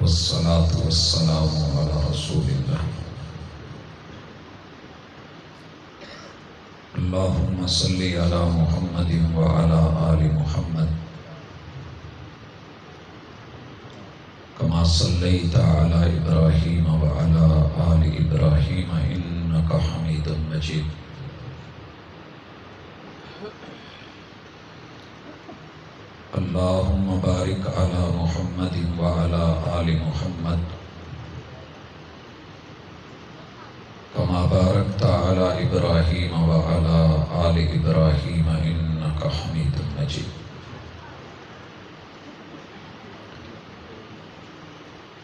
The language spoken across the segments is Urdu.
والصلاة والسلام على رسول الله اللهم صل على محمد وعلى آل محمد كما صليت على إبراهيم وعلى آل إبراهيم إنك حميد مجيد اللهم بارك على محمد وعلى آل محمد كما باركت على إبراهيم وعلى آل إبراهيم إنك حميد مجيد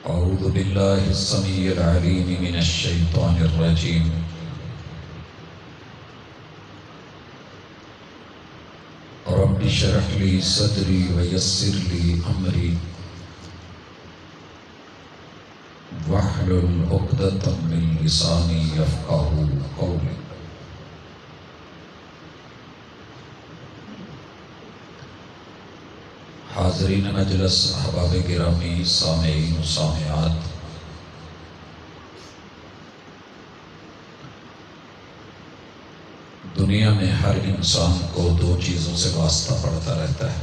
أعوذ بالله السميع العليم من الشيطان الرجيم رب اشرح لي صدري ويسر لي أمري واحلل عقدة من لساني يفقهوا قولي حاضرین مجلس، احباب گرامی، سامعین و سامعات، دنیا میں ہر انسان کو دو چیزوں سے واسطہ پڑتا رہتا ہے۔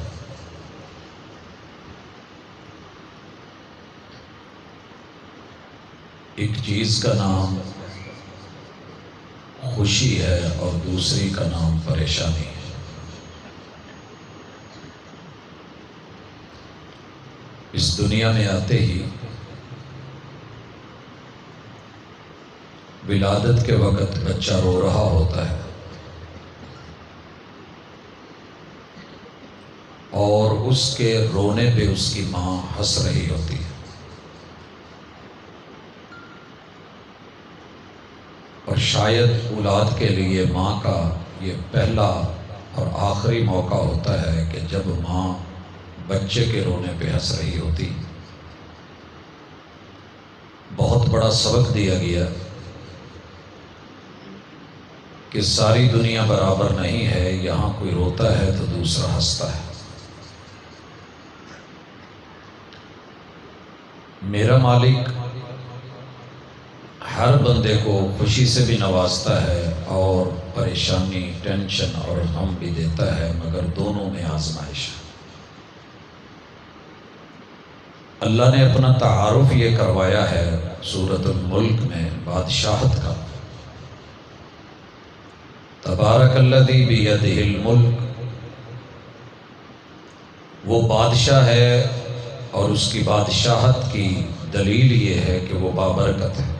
ایک چیز کا نام خوشی ہے اور دوسری کا نام پریشانی ہے۔ اس دنیا میں آتے ہی ولادت کے وقت بچہ رو رہا ہوتا ہے اور اس کے رونے پہ اس کی ماں ہنس رہی ہوتی ہے، اور شاید اولاد کے لیے ماں کا یہ پہلا اور آخری موقع ہوتا ہے کہ جب ماں بچے کے رونے پہ ہنس رہی ہوتی۔ بہت بڑا سبق دیا گیا کہ ساری دنیا برابر نہیں ہے، یہاں کوئی روتا ہے تو دوسرا ہنستا ہے۔ میرا مالک ہر بندے کو خوشی سے بھی نوازتا ہے اور پریشانی، ٹینشن اور غم بھی دیتا ہے، مگر دونوں میں آزمائش ہے۔ اللہ نے اپنا تعارف یہ کروایا ہے سورۃ الملک میں بادشاہت کا۔ تبارک الذی بیدہ الملک، وہ بادشاہ ہے اور اس کی بادشاہت کی دلیل یہ ہے کہ وہ بابرکت ہے،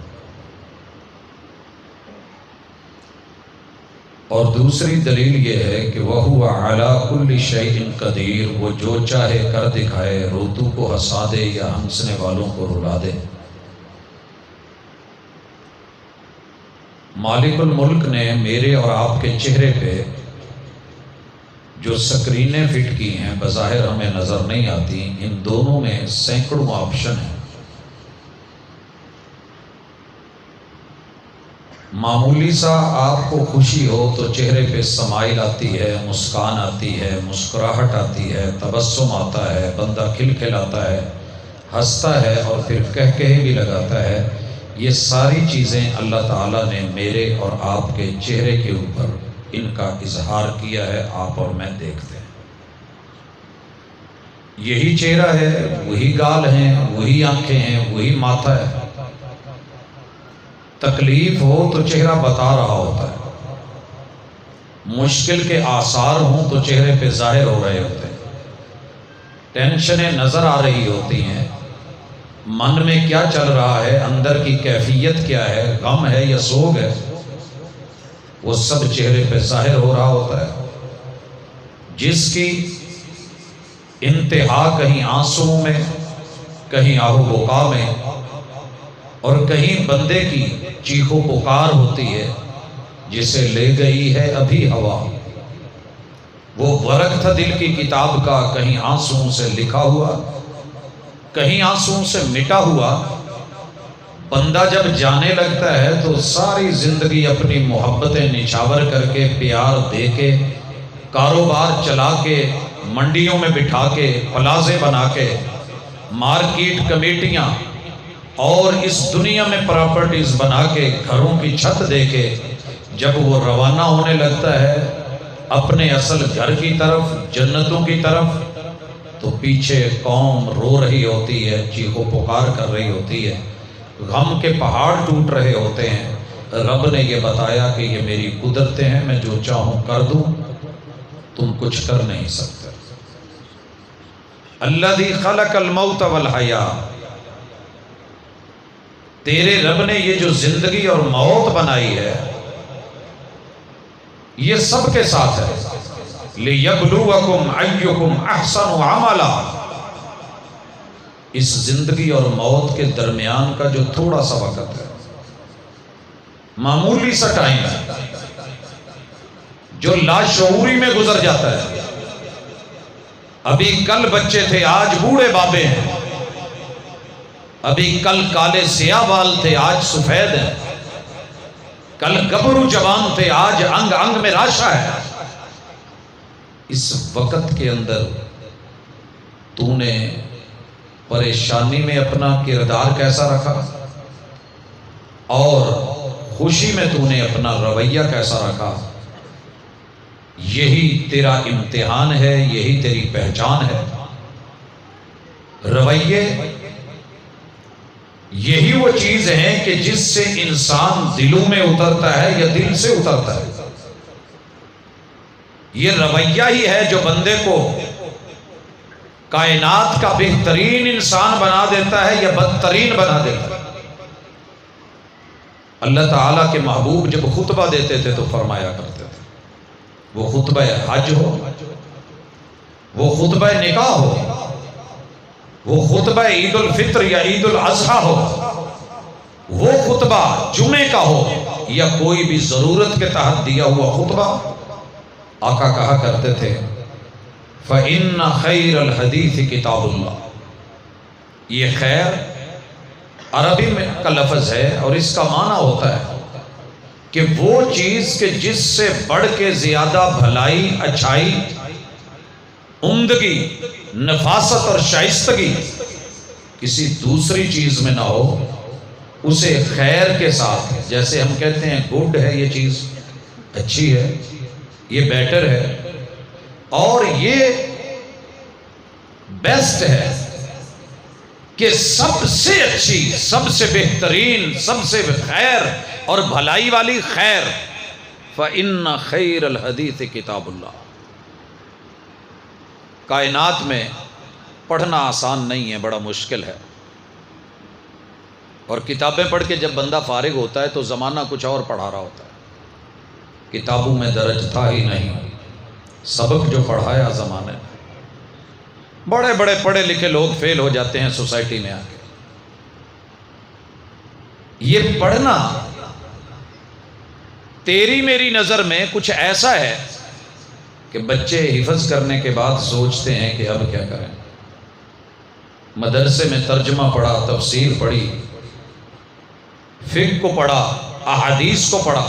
اور دوسری دلیل یہ ہے کہ وَهُوَ عَلَى كُلِّ شَيْءٍ قَدِيرٌ، وہ جو چاہے کر دکھائے، روتو کو ہنسا دے یا ہنسنے والوں کو رلا دے۔ مالک الملک نے میرے اور آپ کے چہرے پہ جو سکرینیں فٹ کی ہیں بظاہر ہمیں نظر نہیں آتی، ان دونوں میں سینکڑوں آپشن ہیں۔ معمولی سا آپ کو خوشی ہو تو چہرے پہ سمائل آتی ہے، مسکان آتی ہے، مسکراہٹ آتی ہے، تبسم آتا ہے، بندہ کھلکھلاتا ہے، ہنستا ہے اور پھر کہکہے بھی لگاتا ہے۔ یہ ساری چیزیں اللہ تعالیٰ نے میرے اور آپ کے چہرے کے اوپر ان کا اظہار کیا ہے، آپ اور میں دیکھتے ہیں۔ یہی چہرہ ہے، وہی گال ہیں، وہی آنکھیں ہیں، وہی ماتھا ہے۔ تکلیف ہو تو چہرہ بتا رہا ہوتا ہے، مشکل کے آثار ہوں تو چہرے پہ ظاہر ہو رہے ہوتے ہیں، ٹینشنیں نظر آ رہی ہوتی ہیں، من میں کیا چل رہا ہے، اندر کی کیفیت کیا ہے، غم ہے یا سوگ ہے، وہ سب چہرے پہ ظاہر ہو رہا ہوتا ہے۔ جس کی انتہا کہیں آنسو میں، کہیں آہو بکا میں، اور کہیں بندے کی چیخو پکار ہوتی ہے، جسے لے گئی ہے ابھی ہوا۔ وہ ورق تھا دل کی کتاب کا، کہیں آنسوؤں سے لکھا ہوا، کہیں آنسوؤں سے مٹا ہوا۔ بندہ جب جانے لگتا ہے تو ساری زندگی اپنی محبتیں نچھاور کر کے، پیار دے کے، کاروبار چلا کے، منڈیوں میں بٹھا کے، پلازے بنا کے، مارکیٹ کمیٹیاں اور اس دنیا میں پراپرٹیز بنا کے گھروں کی چھت دے کے جب وہ روانہ ہونے لگتا ہے اپنے اصل گھر کی طرف، جنتوں کی طرف، تو پیچھے قوم رو رہی ہوتی ہے، چیخو پکار کر رہی ہوتی ہے، غم کے پہاڑ ٹوٹ رہے ہوتے ہیں۔ رب نے یہ بتایا کہ یہ میری قدرتیں ہیں، میں جو چاہوں کر دوں، تم کچھ کر نہیں سکتے۔ الذی خلق الموت والحیاء، تیرے رب نے یہ جو زندگی اور موت بنائی ہے یہ سب کے ساتھ ہے۔ لِيَبْلُوَكُمْ أَيُّكُمْ أَحْسَنُ عَمَلًا، اس زندگی اور موت کے درمیان کا جو تھوڑا سا وقت ہے، معمولی سا ٹائم ہے جو لاشعوری میں گزر جاتا ہے۔ ابھی کل بچے تھے، آج بوڑھے بابے ہیں، ابھی کل کالے سیاہ بال تھے، آج سفید ہیں، کل گبرو جوان تھے، آج انگ انگ میں راشا ہے۔ اس وقت کے اندر تو نے پریشانی میں اپنا کردار کیسا رکھا اور خوشی میں تو نے اپنا رویہ کیسا رکھا، یہی تیرا امتحان ہے، یہی تیری پہچان ہے۔ رویے یہی وہ چیز ہے کہ جس سے انسان دلوں میں اترتا ہے یا دل سے اترتا ہے۔ یہ رویہ ہی ہے جو بندے کو کائنات کا بہترین انسان بنا دیتا ہے یا بدترین بنا دیتا ہے۔ اللہ تعالیٰ کے محبوب جب خطبہ دیتے تھے تو فرمایا کرتے تھے، وہ خطبہ حج ہو، وہ خطبہ نکاح ہو، وہ خطبہ عید الفطر یا عید الاضحیٰ ہو، وہ خطبہ جمعے کا ہو یا کوئی بھی ضرورت کے تحت دیا ہوا خطبہ، آقا کہا کرتے تھے فَإِنَّ خَيْرَ الْحَدِيثِ کتاب اللہ۔ یہ خیر عربی میں کا لفظ ہے اور اس کا معنی ہوتا ہے کہ وہ چیز کہ جس سے بڑھ کے زیادہ بھلائی، اچھائی، عمدگی، نفاست اور شائستگی کسی دوسری چیز میں نہ ہو، اسے خیر کے ساتھ، جیسے ہم کہتے ہیں گڈ ہے، یہ چیز اچھی ہے، یہ بیٹر ہے اور یہ بیسٹ ہے کہ سب سے اچھی، سب سے بہترین، سب سے خیر اور بھلائی والی خیر، فَإِنَّ خَيْرَ الْحَدِيثِ کتاب اللہ۔ کائنات میں پڑھنا آسان نہیں ہے، بڑا مشکل ہے، اور کتابیں پڑھ کے جب بندہ فارغ ہوتا ہے تو زمانہ کچھ اور پڑھا رہا ہوتا ہے۔ کتابوں میں درج تھا ہی نہیں، سبق جو پڑھایا زمانے میں، بڑے بڑے پڑھے لکھے لوگ فیل ہو جاتے ہیں سوسائٹی میں آ کے۔ یہ پڑھنا تیری میری نظر میں کچھ ایسا ہے کہ بچے حفظ کرنے کے بعد سوچتے ہیں کہ اب کیا کریں۔ مدرسے میں ترجمہ پڑھا، تفسیر پڑھی، فقہ کو پڑھا، احادیث کو پڑھا،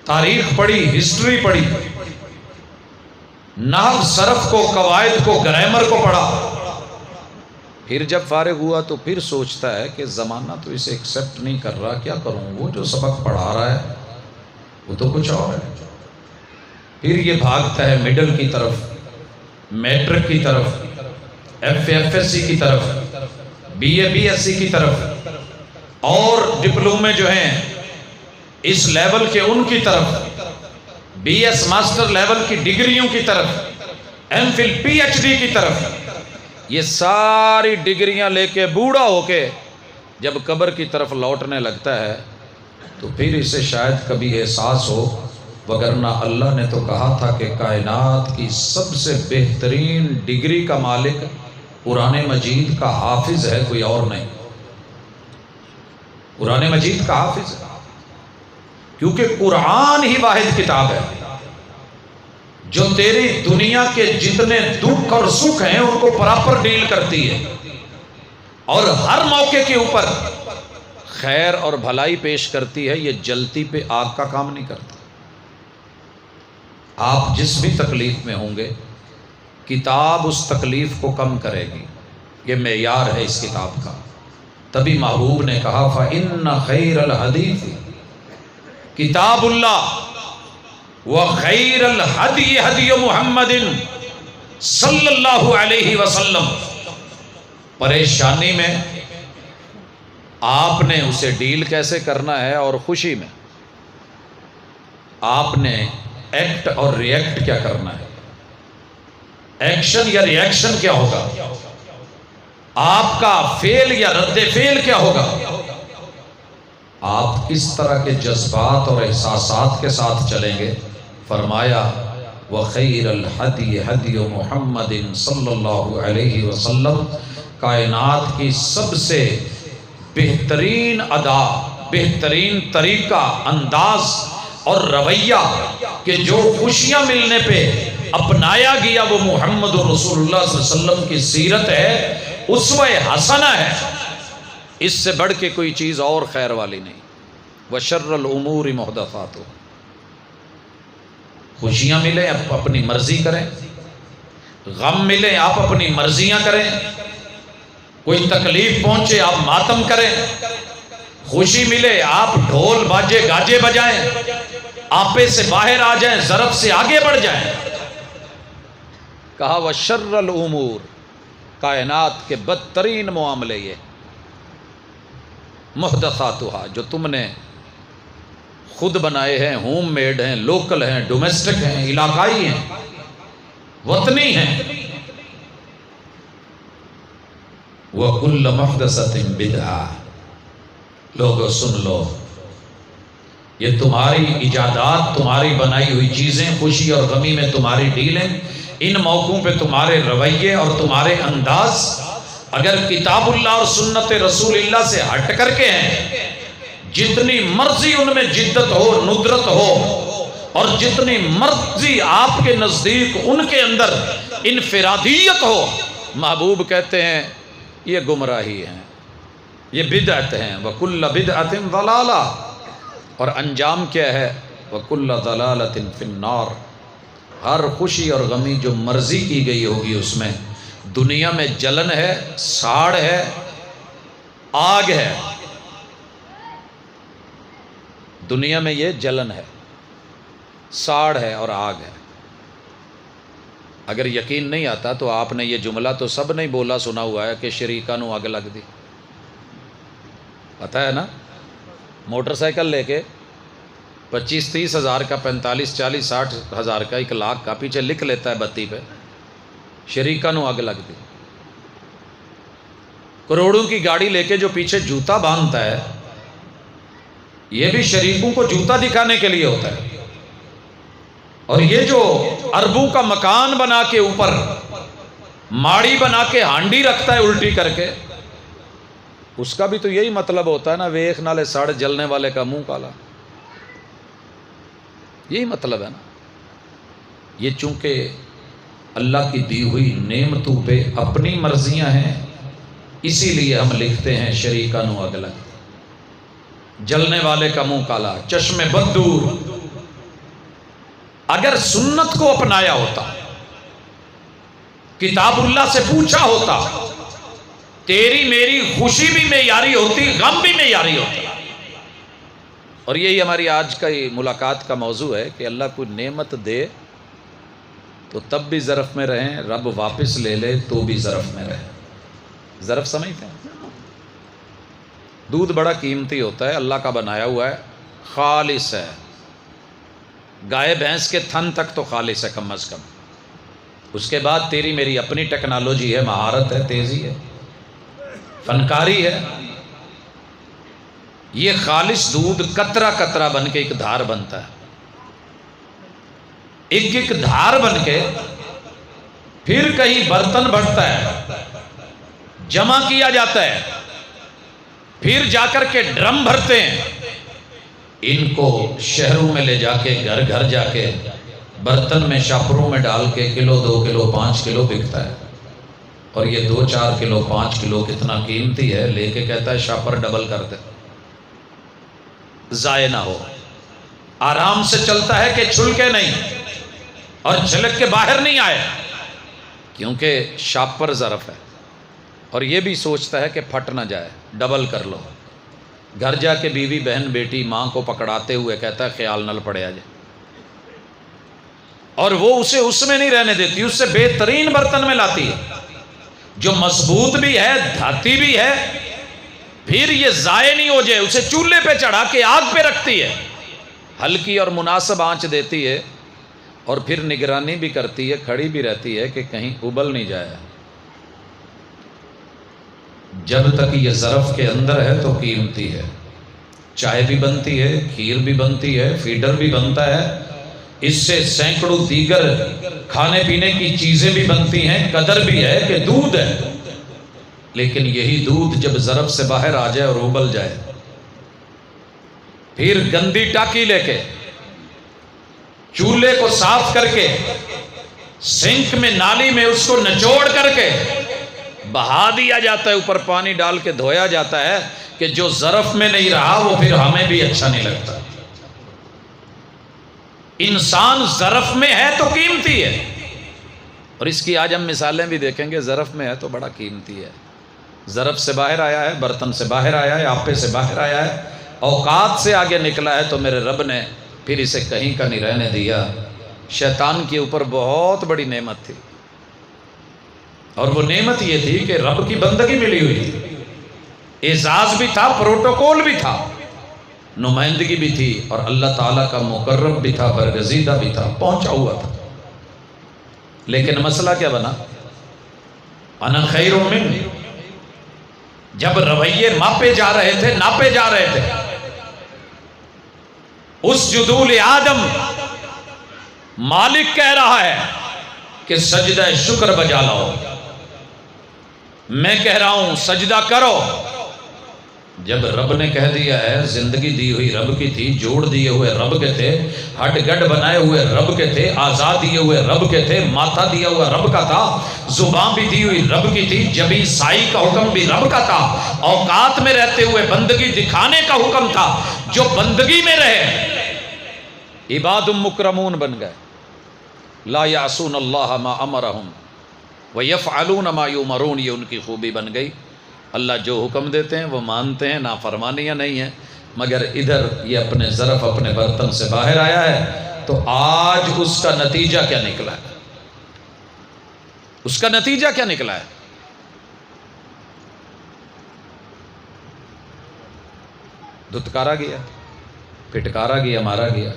تاریخ پڑھی، ہسٹری پڑھی، نحو صرف کو، قواعد کو، گرامر کو پڑھا، پھر جب فارغ ہوا تو پھر سوچتا ہے کہ زمانہ تو اسے ایکسیپٹ نہیں کر رہا، کیا کروں؟ وہ جو سبق پڑھا رہا ہے وہ تو کچھ اور ہے۔ پھر یہ بھاگتا ہے مڈل کی طرف، میٹرک کی طرف، ایف ایس سی کی طرف، B A B S C کی طرف، اور ڈپلومے جو ہیں اس لیول کے ان کی طرف، بی ایس ماسٹر لیول کی ڈگریوں کی طرف، M phil P H D کی طرف۔ یہ ساری ڈگریاں لے کے بوڑھا ہو کے جب قبر کی طرف لوٹنے لگتا ہے تو پھر اسے شاید کبھی احساس ہو، وگرنہ اللہ نے تو کہا تھا کہ کائنات کی سب سے بہترین ڈگری کا مالک قرآن مجید کا حافظ ہے، کوئی اور نہیں۔ قرآن مجید کا حافظ ہے، کیونکہ قرآن ہی واحد کتاب ہے جو تیری دنیا کے جتنے دکھ اور سکھ ہیں ان کو پراپر ڈیل کرتی ہے، اور ہر موقع کے اوپر خیر اور بھلائی پیش کرتی ہے۔ یہ جلتی پہ آگ کا کام نہیں کرتا۔ آپ جس بھی تکلیف میں ہوں گے، کتاب اس تکلیف کو کم کرے گی۔ یہ معیار ہے اس کتاب کا۔ تبھی محبوب نے کہا فَإِنَّ خَيْرَ الْحَدِيثِ کتاب اللہ وَخَيْرَ الْحَدِيِ هَدْيُ مُحَمَّدٍ صلی اللہ علیہ وسلم۔ پریشانی میں آپ نے اسے ڈیل کیسے کرنا ہے، اور خوشی میں آپ نے ایکٹ اور ری ایکٹ کیا کرنا ہے، ایکشن یا ری ایکشن کیا ہوگا، آپ کا فعل یا رد فعل کیا ہوگا، آپ کس طرح کے جذبات اور احساسات کے ساتھ چلیں گے۔ فرمایا وَخَيْرَ الْحَدِيِ هَدْيُ مُحَمَّدٍ صلی اللہ علیہ وسلم، کائنات کی سب سے بہترین ادا، بہترین طریقہ، انداز اور رویہ کہ جو خوشیاں ملنے پہ اپنایا گیا وہ محمد رسول اللہ صلی اللہ علیہ وسلم کی سیرت ہے، اسوہ حسنہ ہے۔ اس سے بڑھ کے کوئی چیز اور خیر والی نہیں۔ وَشَرَّ الْأُمُورِ مُحْدَثَاتُهَا، خوشیاں ملیں آپ اپنی مرضی کریں، غم ملے آپ اپنی مرضیاں کریں، کوئی تکلیف پہنچے آپ ماتم کریں، خوشی ملے آپ ڈھول باجے گاجے بجائیں، آپے سے باہر آ جائیں، ضرب سے آگے بڑھ جائیں۔ کہا وَشَرَّ الْأُمُورِ، کائنات کے بدترین معاملے یہ محدثاتها، جو تم نے خود بنائے ہیں، ہوم میڈ ہیں، لوکل ہیں، ڈومیسٹک ہیں، علاقائی ہیں، وطنی ہیں۔ وَكُلَّ مُحْدَثَةٍ بِدْعَةٍ، لوگو سن لو، یہ تمہاری ایجادات، تمہاری بنائی ہوئی چیزیں، خوشی اور غمی میں تمہاری ڈیلیں، ان موقعوں پہ تمہارے رویے اور تمہارے انداز اگر کتاب اللہ اور سنت رسول اللہ سے ہٹ کر کے ہیں، جتنی مرضی ان میں جدت ہو، ندرت ہو، اور جتنی مرضی آپ کے نزدیک ان کے اندر انفرادیت ہو، محبوب کہتے ہیں یہ گمراہی ہیں، یہ بدعت ہیں۔ وَكُلَّ بِدْعَةٍ ضَلَالَةٍ، اور انجام کیا ہے؟ وَكُلَّ ضَلَالَةٍ فِي النَّارِ، ہر خوشی اور غمی جو مرضی کی گئی ہوگی اس میں دنیا میں جلن ہے، ساڑ ہے، آگ ہے، دنیا میں یہ جلن ہے، ساڑ ہے اور آگ ہے۔ اگر یقین نہیں آتا تو آپ نے یہ جملہ تو سب نے بولا سنا ہوا ہے کہ شریکا نو اگ لگ دی، پتہ ہے نا؟ موٹر سائیکل لے کے 25-30 ہزار کا، 45-40-60 ہزار کا، 1 لاکھ کا پیچھے لکھ لیتا ہے بتی پہ شریکا نو اگ لگ دی۔ کروڑوں کی گاڑی لے کے جو پیچھے جوتا باندھتا ہے یہ بھی شریکوں کو جوتا دکھانے کے لیے ہوتا ہے، اور یہ جو اربوں کا مکان بنا کے اوپر ماڑی بنا کے ہانڈی رکھتا ہے الٹی کر کے، اس کا بھی تو یہی مطلب ہوتا ہے نا، ویخ نالے سڑ جلنے والے کا منہ کالا، یہی مطلب ہے نا۔ یہ چونکہ اللہ کی دی ہوئی نعمتوں پہ اپنی مرضیاں ہیں، اسی لیے ہم لکھتے ہیں شریکا نو اگ لگ، جلنے والے کا منہ کالا، چشم بد دور۔ اگر سنت کو اپنایا ہوتا، کتاب اللہ سے پوچھا ہوتا، تیری میری خوشی بھی معیاری ہوتی، غم بھی معیاری ہوتا۔ اور یہی ہماری آج کا ملاقات کا موضوع ہے کہ اللہ کوئی نعمت دے تو تب بھی ظرف میں رہیں، رب واپس لے لے تو بھی ظرف میں رہیں۔ ظرف سمجھتے ہیں؟ دودھ بڑا قیمتی ہوتا ہے، اللہ کا بنایا ہوا ہے، خالص ہے، گائے بھینس کے تھن تک تو خالص ہے کم از کم، اس کے بعد تیری میری اپنی ٹیکنالوجی ہے، مہارت ہے، تیزی ہے، فنکاری ہے۔ یہ خالص دودھ قطرہ قطرہ بن کے ایک دھار بنتا ہے، ایک ایک دھار بن کے پھر کہیں برتن بڑھتا ہے، جمع کیا جاتا ہے، پھر جا کر کے ڈرم بھرتے ہیں، ان کو شہروں میں لے جا کے گھر گھر جا کے برتن میں شاپروں میں ڈال کے کلو 2 کلو 5 کلو بکتا ہے، اور یہ 2-4 کلو 5 کلو کتنا قیمتی ہے، لے کے کہتا ہے شاپر ڈبل کر دے، ضائع نہ ہو، آرام سے چلتا ہے کہ چھلکے نہیں اور چھلک کے باہر نہیں آئے، کیونکہ شاپر ظرف ہے۔ اور یہ بھی سوچتا ہے کہ پھٹ نہ جائے، ڈبل کر لو۔ گھر جا کے بیوی بہن بیٹی ماں کو پکڑاتے ہوئے کہتا ہے خیال نہ پڑے آ جائے، اور وہ اسے اس میں نہیں رہنے دیتی، اس سے بہترین برتن میں لاتی ہے جو مضبوط بھی ہے، دھاتی بھی ہے، پھر یہ ضائع نہیں ہو جائے اسے چولہے پہ چڑھا کے آگ پہ رکھتی ہے، ہلکی اور مناسب آنچ دیتی ہے، اور پھر نگرانی بھی کرتی ہے، کھڑی بھی رہتی ہے کہ کہیں ابل نہیں جائے۔ جب تک یہ ظرف کے اندر ہے تو قیمتی ہے، چائے بھی بنتی ہے، کھیر بھی بنتی ہے، فیڈر بھی بنتا ہے، اس سے سینکڑوں دیگر کھانے پینے کی چیزیں بھی بنتی ہیں، قدر بھی ہے کہ دودھ ہے، لیکن یہی دودھ جب ظرف سے باہر آ جائے اور ابل جائے، پھر گندی ٹاکی لے کے چولہے کو صاف کر کے سنک میں نالی میں اس کو نچوڑ کر کے بہا دیا جاتا ہے، اوپر پانی ڈال کے دھویا جاتا ہے کہ جو ظرف میں نہیں رہا وہ پھر ہمیں بھی اچھا نہیں لگتا۔ انسان ظرف میں ہے تو قیمتی ہے، اور اس کی آج ہم مثالیں بھی دیکھیں گے، ظرف میں ہے تو بڑا قیمتی ہے، ظرف سے باہر آیا ہے، برتن سے باہر آیا ہے، آپے سے باہر آیا ہے، اوقات سے آگے نکلا ہے، تو میرے رب نے پھر اسے کہیں کا نہیں رہنے دیا۔ شیطان کے اوپر بہت بڑی نعمت تھی، اور وہ نعمت یہ تھی کہ رب کی بندگی ملی ہوئی تھی، اعزاز بھی تھا، پروٹوکول بھی تھا، نمائندگی بھی تھی، اور اللہ تعالیٰ کا مقرب بھی تھا، برگزیدہ بھی تھا، پہنچا ہوا تھا۔ لیکن مسئلہ کیا بنا؟ انا خیر من، جب رویے ماپے جا رہے تھے، ناپے جا رہے تھے، اس جدول آدم مالک کہہ رہا ہے کہ سجدہ شکر بجا لاؤ، میں کہہ رہا ہوں سجدہ کرو۔ جب رب نے کہہ دیا ہے، زندگی دی ہوئی رب کی تھی، جوڑ دیے ہوئے رب کے تھے، ہڈ گڈ بنائے ہوئے رب کے تھے، آزاد دیے ہوئے رب کے تھے، ماتھا دیا ہوا رب کا تھا، زبان بھی دی ہوئی رب کی تھی، جبی سائی کا حکم بھی رب کا تھا، اوقات میں رہتے ہوئے بندگی دکھانے کا حکم تھا، جو بندگی میں رہے عباد مکرمون بن گئے، لا یعصون اللہ ما امرہم ویفعلون ما یؤمرون، یہ ان کی خوبی بن گئی، اللہ جو حکم دیتے ہیں وہ مانتے ہیں، نافرمانیاں نہیں ہیں۔ مگر ادھر یہ اپنے ظرف اپنے برتن سے باہر آیا ہے، تو آج اس کا نتیجہ کیا نکلا ہے؟ اس کا نتیجہ کیا نکلا ہے؟ دھتکارا گیا، پھٹکارا گیا، مارا گیا۔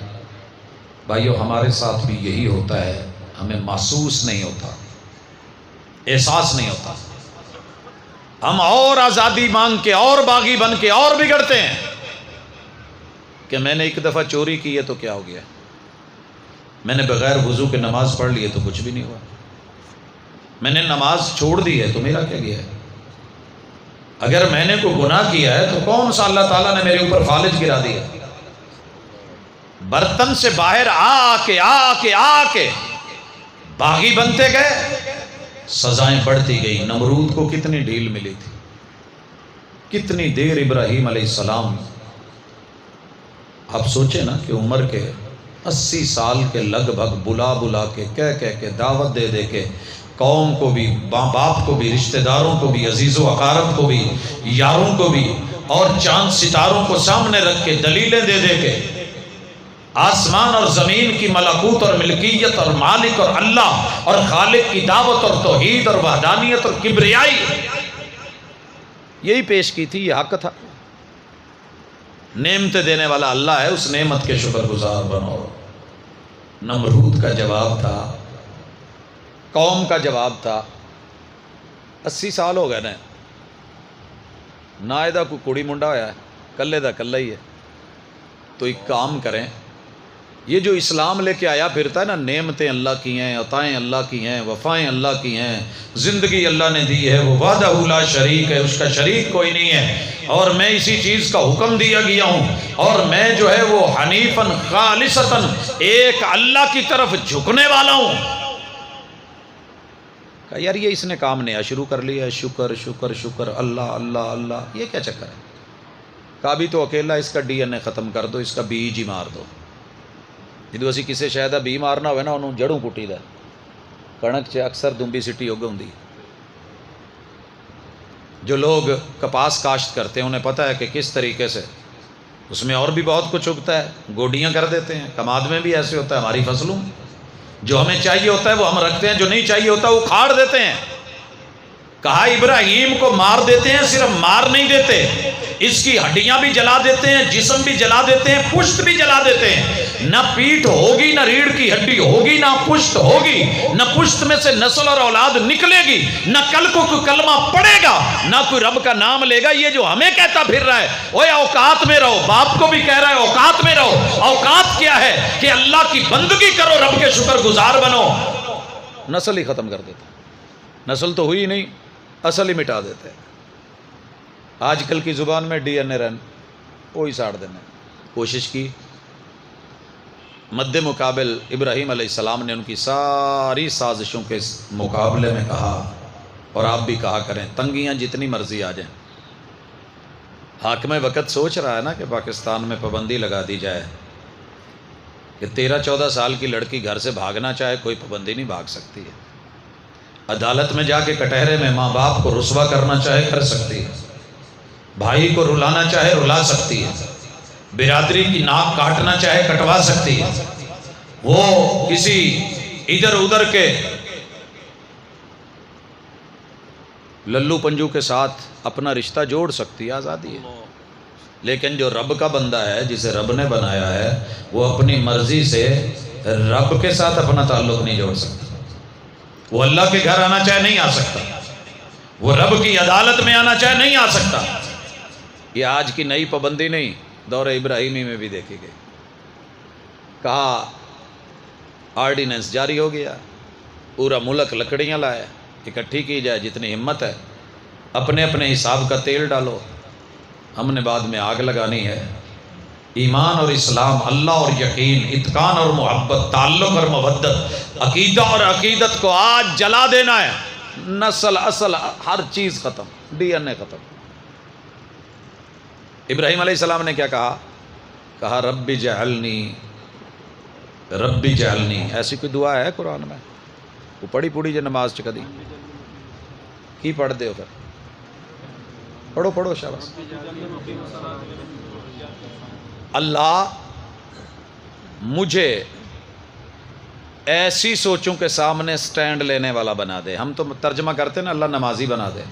بھائیو، ہمارے ساتھ بھی یہی ہوتا ہے، ہمیں محسوس نہیں ہوتا، احساس نہیں ہوتا، ہم اور آزادی مانگ کے اور باغی بن کے اور بگڑتے ہیں کہ میں نے ایک دفعہ چوری کی ہے تو کیا ہو گیا، میں نے بغیر وضو کے نماز پڑھ لی ہے تو کچھ بھی نہیں ہوا، میں نے نماز چھوڑ دی ہے تو میرا کیا گیا ہے، اگر میں نے کوئی گناہ کیا ہے تو کون سا اللہ تعالیٰ نے میرے اوپر فالج گرا دیا۔ برتن سے باہر آ کے باغی بنتے گئے، سزائیں بڑھتی گئی۔ نمرود کو کتنی ڈھیل ملی تھی، کتنی دیر ابراہیم علیہ السلام، آپ سوچیں نا کہ عمر کے 80 سال کے لگ بھگ بلا کے کہہ کے دعوت دے کے قوم کو بھی، باپ کو بھی، رشتہ داروں کو بھی، عزیز و اقارب کو بھی، یاروں کو بھی، اور چاند ستاروں کو سامنے رکھ کے دلیلیں دے کے آسمان اور زمین کی ملکوت اور ملکیت اور مالک اور اللہ اور خالق کی دعوت اور توحید اور وحدانیت اور کبریائی یہی پیش کی تھی، یہ حق تھا۔ نعمتیں دینے والا اللہ ہے، اس نعمت کے شکر گزار بنو۔ نمرود کا جواب تھا، قوم کا جواب تھا، 80 سال ہو گئے نہ ایدہ کوئی کڑی منڈا ہویا ہے، کلے دا کلہ ہی ہے، تو ایک کام کریں، یہ جو اسلام لے کے آیا پھرتا ہے نا، نعمتیں اللہ کی ہیں، عطائیں اللہ کی ہیں، وفائیں اللہ کی ہیں، زندگی اللہ نے دی ہے، وہ وحدہ لا شریک ہے، اس کا شریک کوئی نہیں ہے، اور میں اسی چیز کا حکم دیا گیا ہوں، اور میں جو ہے وہ حنیفاً خالصتاً ایک اللہ کی طرف جھکنے والا ہوں۔ کہا یار یہ اس نے کام نیا شروع کر لیا ہے، شکر شکر شکر، اللہ اللہ اللہ، یہ کیا چکر ہے؟ کہا بھی تو اکیلا اس کا ڈی این اے ختم کر دو، اس کا بیج ہی مار دو۔ جدو اسی کسی شاید بی مارنا ہوئے نا، انہوں جڑوں کٹی دا، کنک چ اکثر دمبی سٹی ہوگی ہوں۔ جو لوگ کپاس کاشت کرتے ہیں انہیں پتہ ہے کہ کس طریقے سے اس میں اور بھی بہت کچھ اگتا ہے، گوڈیاں کر دیتے ہیں، کماد میں بھی ایسے ہوتا ہے، ہماری فصلوں میں جو ہمیں چاہیے ہوتا ہے وہ ہم رکھتے ہیں، جو نہیں چاہیے ہوتا وہ کھاڑ دیتے ہیں۔ کہا ابراہیم کو مار دیتے ہیں، صرف مار نہیں دیتے، اس کی ہڈیاں بھی جلا دیتے ہیں، جسم بھی جلا دیتے ہیں، پشت بھی جلا دیتے ہیں۔ نہ پیٹھ ہوگی، نہ ریڑھ کی ہڈی ہوگی، نہ پشت ہوگی، نہ پشت میں سے نسل اور اولاد نکلے گی، نہ کل کو کوئی کلمہ پڑے گا، نہ کوئی رب کا نام لے گا۔ یہ جو ہمیں کہتا پھر رہا ہے اوے اوقات میں رہو، باپ کو بھی کہہ رہا ہے اوقات میں رہو۔ اوقات کیا ہے کہ اللہ کی بندگی کرو، رب کے شکر گزار بنو۔ نسل ہی ختم کر دیتا، نسل تو ہوئی نہیں، اصل ہی مٹا دیتے ہیں۔ آج کل کی زبان میں ڈی این اے رن وہی ساڑ دینا کوشش کی۔ مد مقابل ابراہیم علیہ السلام نے ان کی ساری سازشوں کے مقابلے میں کہا، اور آپ بھی کہا کریں، تنگیاں جتنی مرضی آ جائیں۔ حاکم وقت سوچ رہا ہے نا کہ پاکستان میں پابندی لگا دی جائے کہ 13-14 سال کی لڑکی گھر سے بھاگنا چاہے کوئی پابندی نہیں، بھاگ سکتی ہے۔ عدالت میں جا کے کٹہرے میں ماں باپ کو رسوا کرنا چاہے کر سکتی ہے، بھائی کو رلانا چاہے رلا سکتی ہے، برادری کی ناک کاٹنا چاہے کٹوا سکتی ہے، وہ کسی ادھر ادھر کے للو پنجو کے ساتھ اپنا رشتہ جوڑ سکتی ہے، آزادی ہے۔ لیکن جو رب کا بندہ ہے، جسے رب نے بنایا ہے، وہ اپنی مرضی سے رب کے ساتھ اپنا تعلق نہیں جوڑ سکتا۔ وہ اللہ کے گھر آنا چاہے نہیں آ سکتا، وہ رب کی عدالت میں آنا چاہے نہیں آ سکتا۔ یہ آج کی نئی پابندی نہیں، دور ابراہیمی میں بھی دیکھی گئی۔ کہا آرڈیننس جاری ہو گیا، پورا ملک لکڑیاں لائے، اکٹھی کی جائے، جتنی ہمت ہے اپنے اپنے حساب کا تیل ڈالو، ہم نے بعد میں آگ لگانی ہے۔ ایمان اور اسلام، اللہ اور یقین، اتقان اور محبت، تعلق اور مودت، عقیدہ اور عقیدت کو آج جلا دینا ہے۔ نسل اصل ہر چیز ختم، ڈی این اے ختم۔ ابراہیم علیہ السلام نے کیا کہا؟ کہا رب جعلنی، رب جعلنی۔ ایسی کوئی دعا ہے قرآن میں؟ وہ پڑھی پوڑی جو نماز چکدی کی پڑھ دے ہو، پھر پڑھو پڑھو شاباش۔ اللہ مجھے ایسی سوچوں کے سامنے سٹینڈ لینے والا بنا دے۔ ہم تو ترجمہ کرتے ہیں نا، اللہ نمازی بنا دے۔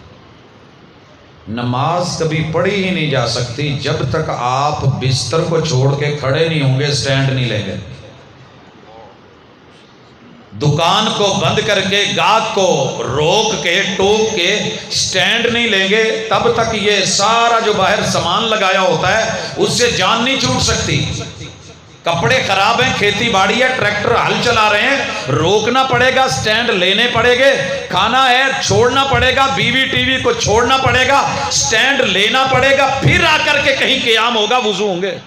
نماز کبھی پڑھی ہی نہیں جا سکتی جب تک آپ بستر کو چھوڑ کے کھڑے نہیں ہوں گے، سٹینڈ نہیں لیں گے۔ دکان کو بند کر کے، گاہک کو روک کے، ٹوک کے سٹینڈ نہیں لیں گے، تب تک یہ سارا جو باہر سامان لگایا ہوتا ہے اس سے جان نہیں چھوٹ سکتی۔ کپڑے خراب ہیں، کھیتی باڑی ہے، ٹریکٹر ہل چلا رہے ہیں، روکنا پڑے گا، سٹینڈ لینے پڑے گے۔ کھانا ہے، چھوڑنا پڑے گا، بیوی ٹی وی کو چھوڑنا پڑے گا، سٹینڈ لینا پڑے گا، پھر آ کر کے کہیں قیام ہوگا، وضو ہوں گے۔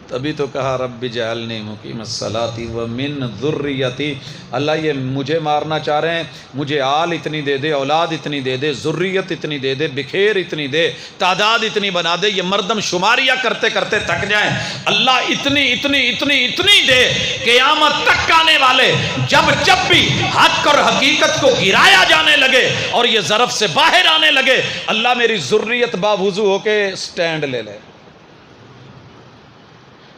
تبھی تو کہا رب جعلنی مقیم الصلاۃ ومن ذریتی۔ اللہ یہ مجھے مارنا چاہ رہے ہیں، مجھے آل اتنی دے دے، اولاد اتنی دے دے، ذریت اتنی دے دے، بکھیر اتنی دے، تعداد اتنی بنا دے، یہ مردم شماریاں کرتے کرتے تھک جائیں۔ اللہ اتنی اتنی اتنی اتنی دے، قیامت تک آنے والے جب جب بھی حق اور حقیقت کو گرایا جانے لگے اور یہ ظرف سے باہر آنے لگے، اللہ میری ذریت باوضو ہو کے سٹینڈ لے لے،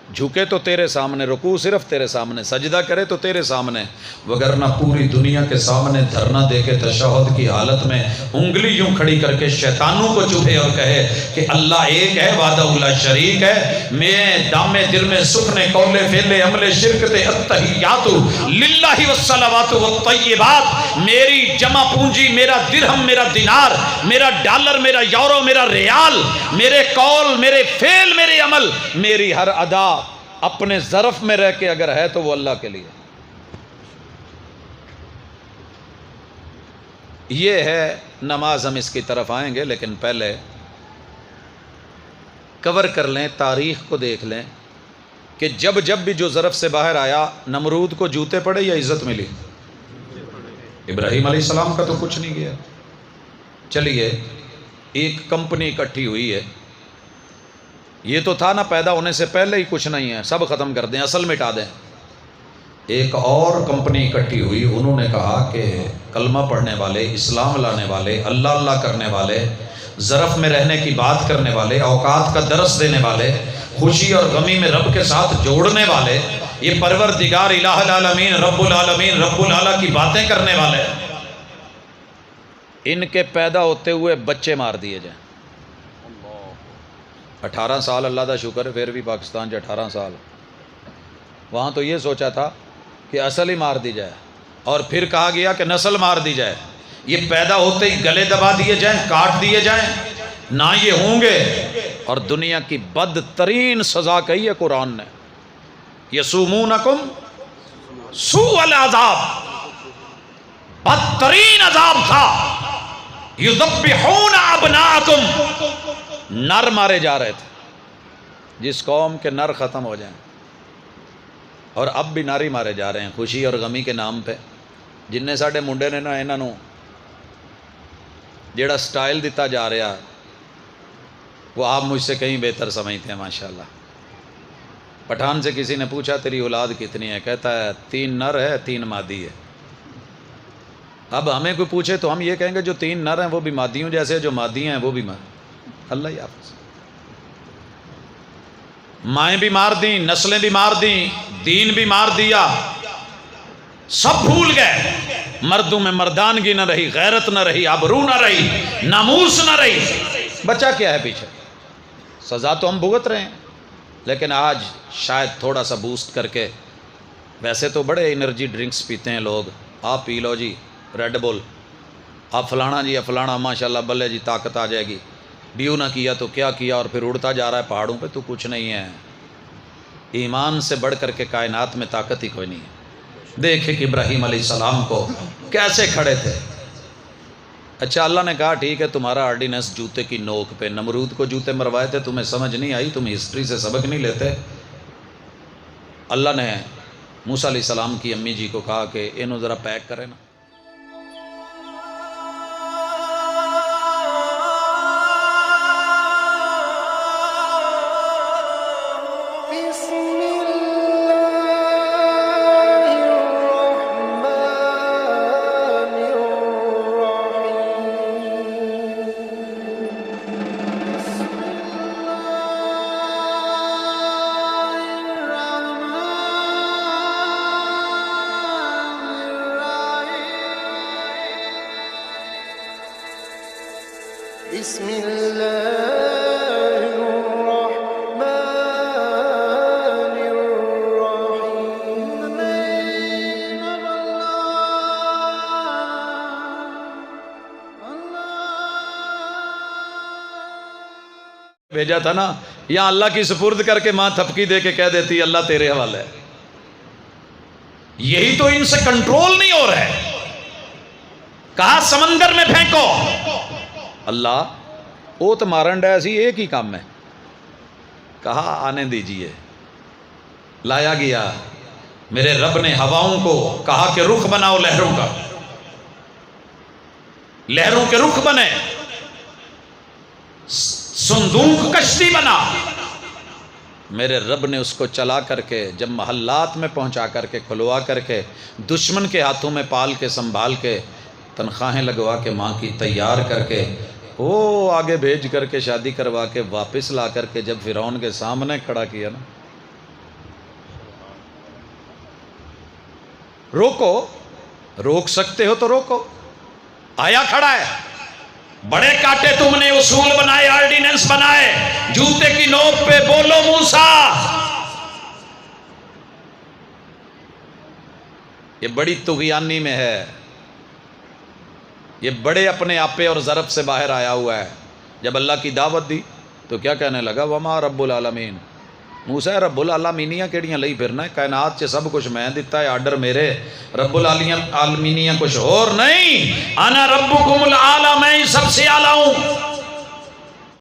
جھکے تو تیرے سامنے، رکوع صرف تیرے سامنے، سجدہ کرے تو تیرے سامنے، وگرنہ پوری دنیا کے سامنے دھرنا دے کے تشہد کی حالت میں انگلی یوں کھڑی کر کے شیطانوں کو چوبے اور کہے کہ اللہ ایک ہے، وحدہ لا شریک ہے، میں دام دل میں سکنے قول فعل عمل شرکت التحیات للہ والصلوات والطیبات۔ میری جمع پونجی، میرا درہم، میرا دینار، میرا ڈالر، میرا یورو، میرا ریال، میرے قول، میرے فعل، میرے عمل، میری ہر ادا اپنے ظرف میں رہ کے اگر ہے تو وہ اللہ کے لیے۔ یہ ہے نماز، ہم اس کی طرف آئیں گے، لیکن پہلے کور کر لیں، تاریخ کو دیکھ لیں کہ جب جب بھی جو ظرف سے باہر آیا، نمرود کو جوتے پڑے یا عزت ملی؟ ابراہیم علیہ السلام کا تو کچھ نہیں گیا۔ چلیے، ایک کمپنی اکٹھی ہوئی ہے، یہ تو تھا نا پیدا ہونے سے پہلے ہی کچھ نہیں ہے، سب ختم کر دیں، اصل مٹا دیں۔ ایک اور کمپنی اکٹھی ہوئی، انہوں نے کہا کہ کلمہ پڑھنے والے، اسلام لانے والے، اللہ اللہ کرنے والے، ظرف میں رہنے کی بات کرنے والے، اوقات کا درس دینے والے، خوشی اور غمی میں رب کے ساتھ جوڑنے والے، یہ پروردگار الہ العالمین رب العالمین رب العالی کی باتیں کرنے والے، ان کے پیدا ہوتے ہوئے بچے مار دیے جائیں۔ 18 سال اللہ دا شکر ہے، پھر بھی پاکستان 18 سال، وہاں تو یہ سوچا تھا کہ اصل ہی مار دی جائے، اور پھر کہا گیا کہ نسل مار دی جائے، یہ پیدا ہوتے ہی گلے دبا دیے جائیں، کاٹ دیے جائیں، نہ یہ ہوں گے۔ اور دنیا کی بدترین سزا کہی ہے قرآن نے، یسومونکم سوء العذاب، بدترین عذاب تھا، یذبحون ابناءکم، نر مارے جا رہے تھے، جس قوم کے نر ختم ہو جائیں، اور اب بھی نر ہی مارے جا رہے ہیں خوشی اور غمی کے نام پہ۔ جن نے ساڈے منڈے نے نا انہاں نوں جیڑا سٹائل دیتا جا رہا، وہ آپ مجھ سے کہیں بہتر سمجھتے ہیں ماشاءاللہ۔ پٹھان سے کسی نے پوچھا تیری اولاد کتنی ہے، کہتا ہے 3 نر ہے 3 مادی ہے۔ اب ہمیں کوئی پوچھے تو ہم یہ کہیں گے جو 3 نر ہیں وہ بھی مادیوں جیسے، جو مادی ہیں وہ بھی اللہ ہی حافظ۔ مائیں بھی مار دیں، نسلیں بھی مار دیں، دین بھی مار دیا، سب بھول گئے، مردوں میں مردانگی نہ رہی، غیرت نہ رہی، آبرو نہ رہی، ناموس نہ رہی، بچہ کیا ہے پیچھے؟ سزا تو ہم بھگت رہے ہیں، لیکن آج شاید تھوڑا سا بوسٹ کر کے، ویسے تو بڑے انرجی ڈرنکس پیتے ہیں لوگ، آپ پی لو جی ریڈ بل، آپ فلانا جی فلانا ماشاءاللہ بلے جی طاقت آ جائے گی، ڈیو نہ کیا تو کیا کیا، اور پھر اڑتا جا رہا ہے پہاڑوں پہ، تو کچھ نہیں ہے۔ ایمان سے بڑھ کر کے کائنات میں طاقت ہی کوئی نہیں ہے۔ دیکھے کہ ابراہیم علیہ السلام کو کیسے کھڑے تھے۔ اچھا اللہ نے کہا ٹھیک ہے تمہارا آرڈیننس جوتے کی نوک پہ، نمرود کو جوتے مروائے تھے، تمہیں سمجھ نہیں آئی، تم ہسٹری سے سبق نہیں لیتے۔ اللہ نے موسیٰ علیہ السلام کی امی جی کو کہا کہ انہوں ذرا پیک کرے نا۔ بسم اللہ الرحمن الرحیم۔ بھیجا تھا نا، یہاں اللہ کی سپرد کر کے ماں تھپکی دے کے کہہ دیتی اللہ تیرے حوالے ہے۔ یہی تو ان سے کنٹرول نہیں ہو رہا ہے۔ کہا سمندر میں پھینکو، اللہ وہ تو مارن ڈے سی ایک ہی کام ہے، کہا آنے دیجئے، لایا گیا۔ میرے رب نے ہواؤں کو کہا کہ رخ بناؤ لہروں کا، لہروں کے رخ بنے، صندوق کشتی بنا۔ میرے رب نے اس کو چلا کر کے جب محلات میں پہنچا کر کے کھلوا کر کے دشمن کے ہاتھوں میں پال کے سنبھال کے تنخواہیں لگوا کے ماں کی تیار کر کے وہ آگے بھیج کر کے شادی کروا کے واپس لا کر کے جب فرعون کے سامنے کھڑا کیا نا، روکو، روک سکتے ہو تو روکو، آیا کھڑا ہے، بڑے کاٹے تم نے اصول بنائے، آرڈیننس بنائے، جوتے کی نوک پہ بولو موسیٰ۔ یہ بڑی طغیانی میں ہے، یہ بڑے اپنے آپے اور ظرف سے باہر آیا ہوا ہے۔ جب اللہ کی دعوت دی تو کیا کہنے لگا، وما رب العالمین، موسیٰ رب العالمینیاں کیڑیاں لئی پھرنا ہے، کائنات چ سب کچھ میں دیتا ہے، آرڈر میرے، رب العالمینیاں کچھ اور نہیں، انا ربکم العالی، میں سب سے اعلیٰ ہوں۔